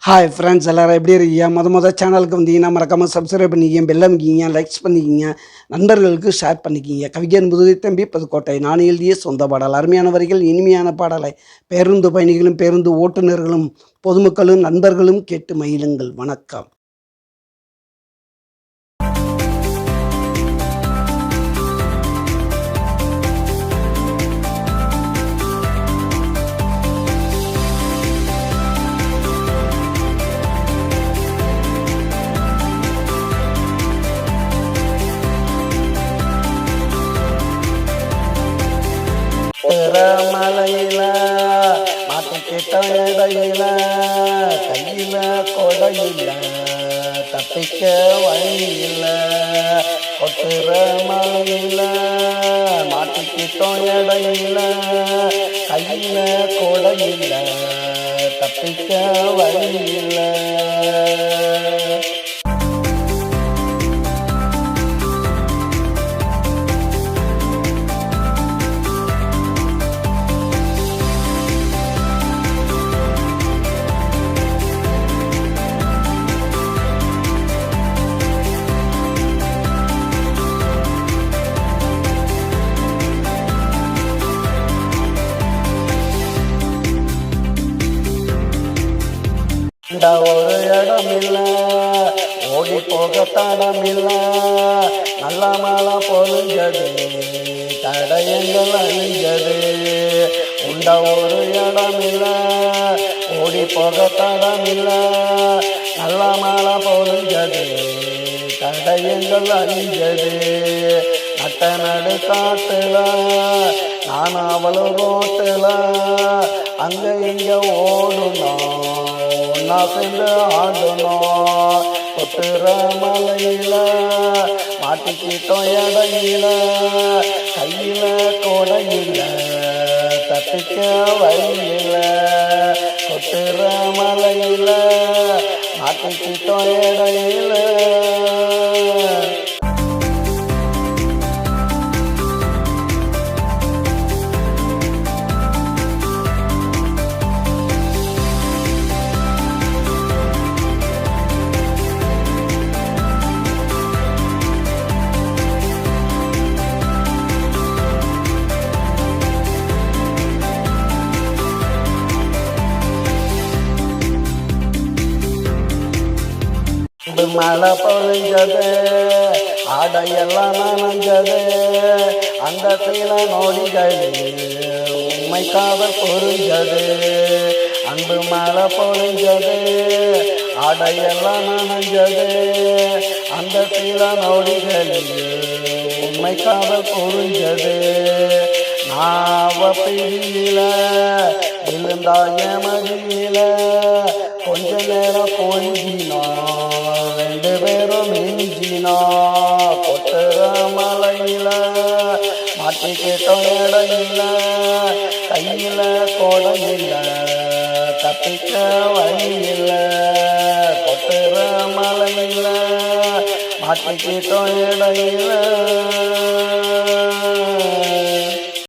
Hi friends எல்லோரும் எப்படி இருக்கீங்க? சேனலுக்கு வந்தீங்கன்னா மறக்காமல் சப்ஸ்கிரைப் பண்ணிக்கிங்க, பெல் அமைக்கிங்க, லைக்ஸ் பண்ணிக்கிங்க, நண்பர்களுக்கு ஷேர் பண்ணிக்கிங்க. கவிஞன் புதுகை தம்பி புதுக்கோட்டை. நான் எழுதிய சொந்த பாடல். அருமையான வரிகள், இனிமையான பாடலை பேருந்து பயணிகளும் பேருந்து ஓட்டுநர்களும் பொதுமக்களும் நண்பர்களும் கேட்டு மகிழுங்கள். வணக்கம். மலையில மாட்டிக்கிட்ட இடையில கையில கொடையில தப்பிக்க வழியில கொட்டுற மலையில மாட்டிக்கிட்டோம் இடையில கையில கொடையில தப்பிக்க வழியில. ஒரு இடமில்ல ஓடி போக தடமில்ல நல்ல மழை பொழிஞ்சது தடயங்கள் அழிஞ்சது. உண்ட ஒரு இடமில்ல ஓடி போக தடமில்ல நல்ல மழை பொழிஞ்சது தடயங்கள் அழிஞ்சது. நட்ட நடு காட்டுல நான் அவளும் ரோட்டுல அங்க இங்க ஓடுனோம் ஒன்னா சேர்ந்து ஆடணும். கொட்டுற மலையில மாட்டிக்கிட்டோம் இடையில கையில கொடையில தப்பிக்க வழியில. கொட்டுற மலையில மாட்டிக்கிட்டோம் இடையில. மழை பொழிஞ்சது ஆடையெல்லாம் நனைஞ்சது அந்த சீல நோடிகளில் உண்மை காதல் புரிஞ்சது. அன்பு மழை பொழிஞ்சது ஆடையெல்லாம் நனைஞ்சது அந்த சீல நோடிகளில் உண்மை காதல் புரிஞ்சது. நாவ பிடியில விழுந்தாய மடியில கொஞ்ச நேரம் கொஞ்சினோம் ரெண்டு பேரும் மிஞ்சினோம். கொட்டுற மலையில மாட்டிக்கிட்டோம் இடையில கையில கொடையில தப்பிக்க வழியில. கொட்டுற மலையில மாட்டிக்கிட்டோம் இடையில.